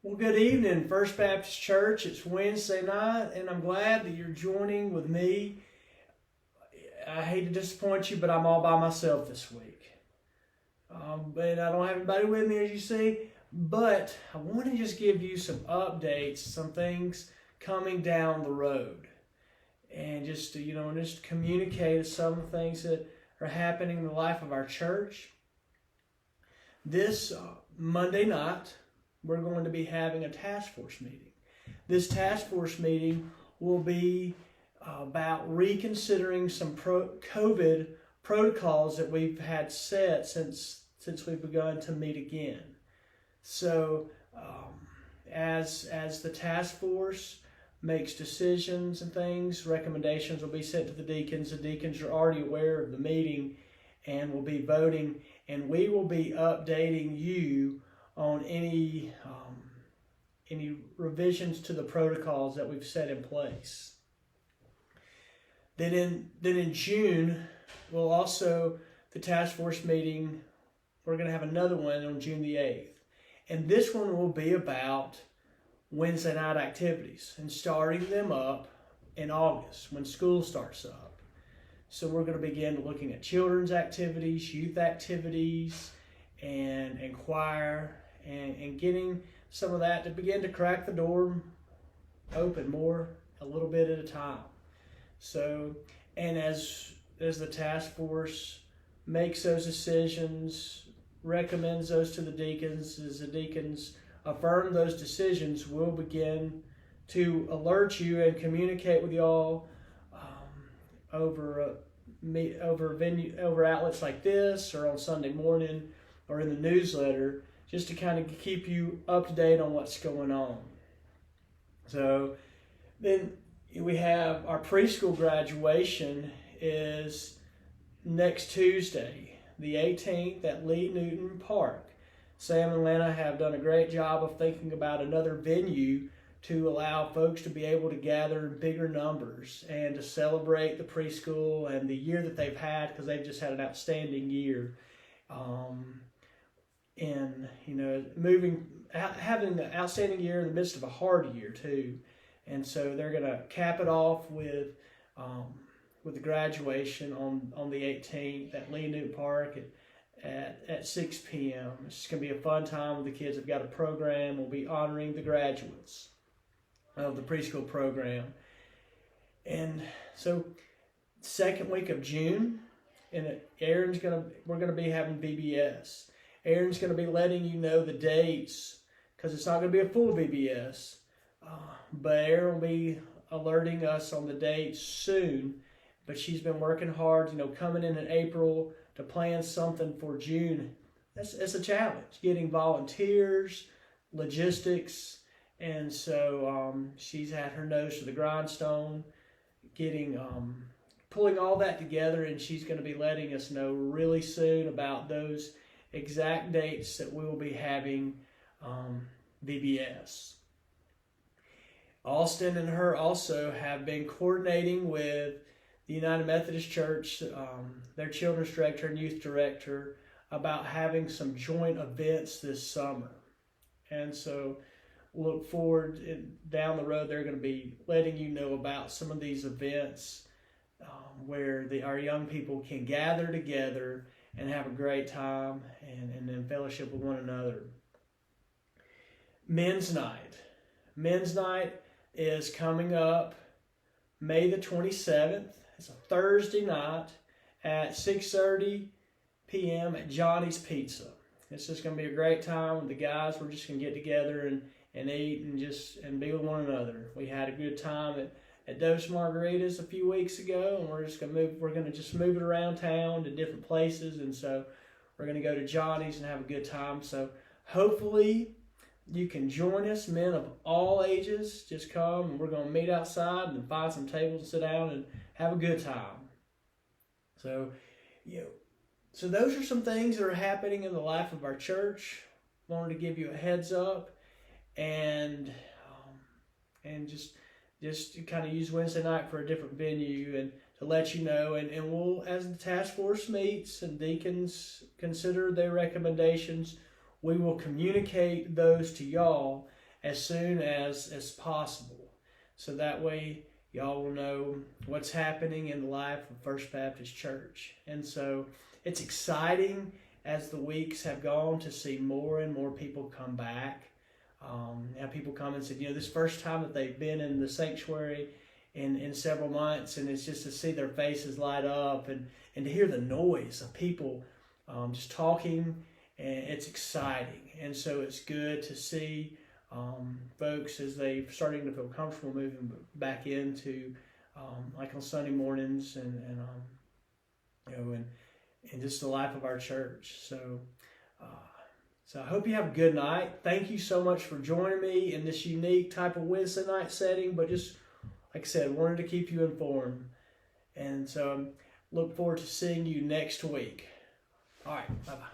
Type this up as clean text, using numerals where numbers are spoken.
Well, good evening, First Baptist Church. It's Wednesday night, and I'm glad that you're joining with me. I hate to disappoint you, but I'm all by myself this week. And I don't have anybody with me, as you see, but I want to just give you some updates, some things coming down the road, and just to communicate some of the things that are happening in the life of our church. This Monday night, we're going to be having a task force meeting. This task force meeting will be about reconsidering some COVID protocols that we've had set since we've begun to meet again. So as the task force makes decisions and things, recommendations will be sent to the deacons. The deacons are already aware of the meeting and will be voting, and we will be updating you on any revisions to the protocols that we've set in place. Then in June, we'll also, the task force meeting, we're going to have another one on June the 8th. And this one will be about Wednesday night activities and starting them up in August when school starts up. So we're going to begin looking at children's activities, youth activities, and choir, and getting some of that to begin to crack the door open more, a little bit at a time. So, and as the task force makes those decisions, recommends those to the deacons, as the deacons affirm those decisions, we'll begin to alert you and communicate with y'all over outlets like this, or on Sunday morning, or in the newsletter, just to kind of keep you up to date on what's going on. So then we have our preschool graduation is next Tuesday, the 18th, at Lee Newton Park. Sam and Lana have done a great job of thinking about another venue to allow folks to be able to gather in bigger numbers and to celebrate the preschool and the year that they've had, because they've just had an outstanding year. And having an outstanding year in the midst of a hard year too. And so they're going to cap it off with the graduation on the 18th at Lee Newton Park at 6 p.m. It's just going to be a fun time with the kids. They've got a program. We'll be honoring the graduates of the preschool program. And so second week of June, and we're going to be having VBS. Aaron's going to be letting you know the dates, because it's not going to be a full VBS, but Aaron will be alerting us on the dates soon. But she's been working hard, coming in April to plan something for June. It's a challenge, getting volunteers, logistics, and so she's had her nose to the grindstone, pulling all that together, and she's going to be letting us know really soon about those exact dates that we will be having VBS. Austin and her also have been coordinating with the United Methodist Church, their children's director and youth director, about having some joint events this summer. And so look forward, down the road, they're going to be letting you know about some of these events where our young people can gather together and have a great time and then fellowship with one another. Men's Night. Men's Night is coming up May the 27th. It's a Thursday night at 6:30 p.m. at Johnny's Pizza. It's just going to be a great time with the guys. We're just going to get together and eat and be with one another. We had a good time at Dos Margaritas a few weeks ago, and we're going to just move it around town to different places, and so we're going to go to Johnny's and have a good time. So hopefully you can join us, men of all ages. Just come, and we're going to meet outside and find some tables to sit down and have a good time. So, so those are some things that are happening in the life of our church. Wanted to give you a heads up, and just to kind of use Wednesday night for a different venue and to let you know. And we'll, as the task force meets and deacons consider their recommendations, we will communicate those to y'all as soon as possible. So that way y'all will know what's happening in the life of First Baptist Church. And so it's exciting as the weeks have gone to see more and more people come back. Have people come and said, this first time that they've been in the sanctuary in several months, and it's just to see their faces light up and to hear the noise of people just talking, and it's exciting. And so it's good to see folks as they're starting to feel comfortable moving back into like on Sunday mornings and just the life of our church. So I hope you have a good night. Thank you so much for joining me in this unique type of Wednesday night setting, but just like I said, wanted to keep you informed. And so look forward to seeing you next week. All right, bye-bye.